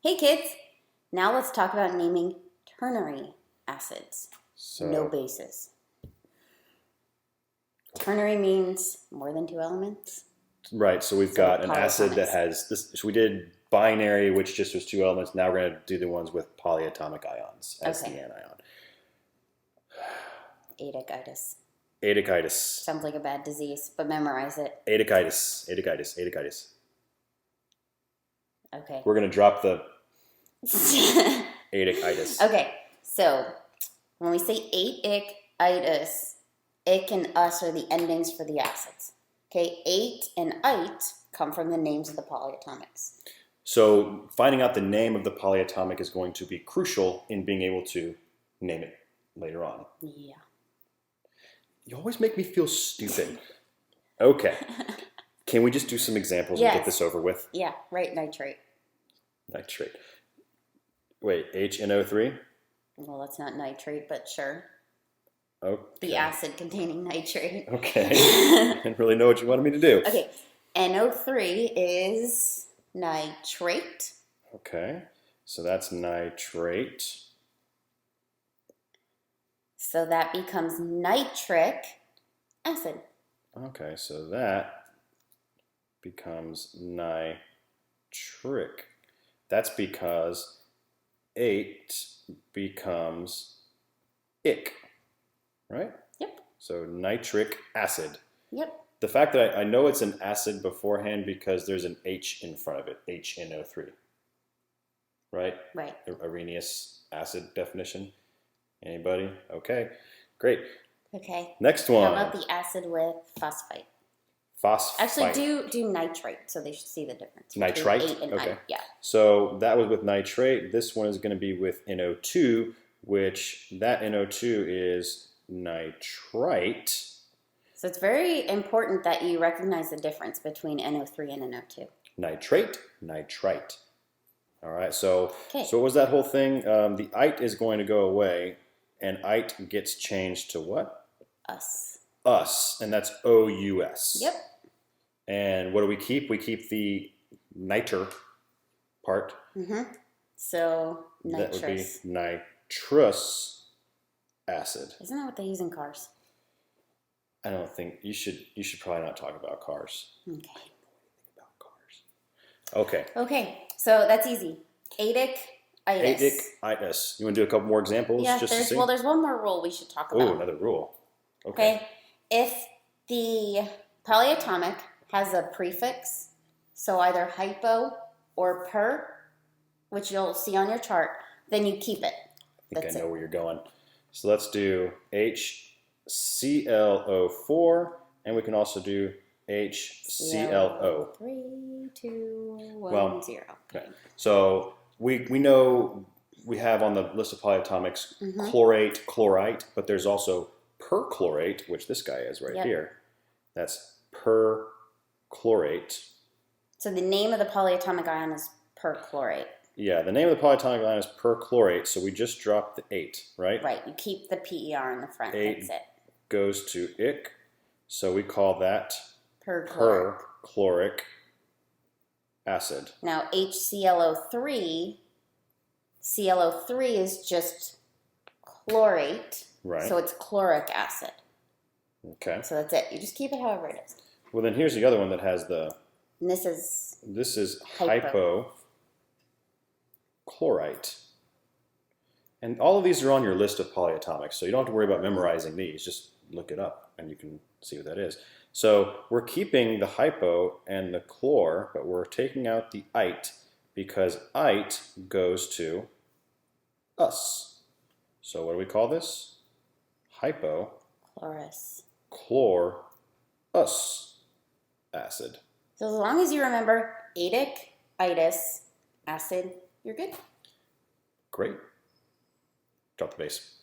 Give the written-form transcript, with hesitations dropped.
Hey kids, now let's talk about naming ternary acids. No bases. Ternary means more than two elements. Right, so we've got an acid that has this. So we did binary, which just was two elements. Now we're going to do the ones with polyatomic ions as the anion. Adikitis. Adikitis. Sounds like a bad disease, but memorize it. Adikitis. Adikitis. Adikitis. Okay. We're going to drop the adikitis. Okay, so when we say adikitis, ik and us are the endings for the acids. Okay, ate and ite come from the names of the polyatomics. So finding out the name of the polyatomic is going to be crucial in being able to name it later on. Yeah. You always make me feel stupid. Okay. Can we just do some examples and get this over with? Yeah, right, nitrate. Nitrate. Wait, HNO3? Well, that's not nitrate, but sure. Okay. The acid containing nitrate. Okay. I didn't really know what you wanted me to do. Okay. NO3 is nitrate. Okay. So that's nitrate. So that becomes nitric acid. Okay, so that becomes nitric. That's because 8 becomes ick. Right? Yep. So nitric acid. Yep. The fact that I know it's an acid beforehand because there's an H in front of it, HNO3. Right? Right. Arrhenius acid definition. Anybody? Okay. Great. Okay. Next one. How about the acid with phosphate? Phosphate. Actually, do nitrate so they should see the difference. Nitrite? 8 and okay. 9. Yeah. So that was with nitrate. This one is going to be with NO2, which that NO2 is nitrite. So it's very important that you recognize the difference between NO3 and NO2. Nitrate, nitrite. All right, so what was that whole thing? The ite is going to go away, and ite gets changed to what? Us. Us, and that's O-U-S. Yep. And what do we keep? We keep the niter part. Mm-hmm. So nitrous. That would be nitrous acid. Isn't that what they use in cars? I don't think you should probably not talk about cars. Okay. I don't know anything about cars. Okay. Okay, so that's easy. Adikitis. Adikitis. You want to do a couple more examples? Yeah, just to see? well, there's one more rule we should talk about. Oh, another rule. Okay. If the polyatomic has a prefix, so either hypo or per, which you'll see on your chart, then you keep it. I think I know where you're going. So let's do HClO4, and we can also do HClO. 3, 2, 1, 0. Okay. So we know we have on the list of polyatomics chlorate, chlorite, but there's also perchlorate, which this guy is right here. That's perchlorate. So the name of the polyatomic ion is perchlorate. Yeah, the name of the polyatomic ion is perchlorate, so we just dropped the 8, right? Right, you keep the PER in the front, 8 that's it. Goes to ick, so we call that perchloric acid. Now HClO3, ClO3 is just chlorate, right? So it's chloric acid. Okay. So that's it. You just keep it however it is. Well, then here's the other one that has the... And this is hypo chlorite. And all of these are on your list of polyatomics, so you don't have to worry about memorizing these. Just look it up, and you can see what that is. So we're keeping the hypo and the chlor, but we're taking out the ite because ite goes to us. So what do we call this? Hypo chlor us acid. So as long as you remember adikitis acid, you're good. Great. Drop the bass.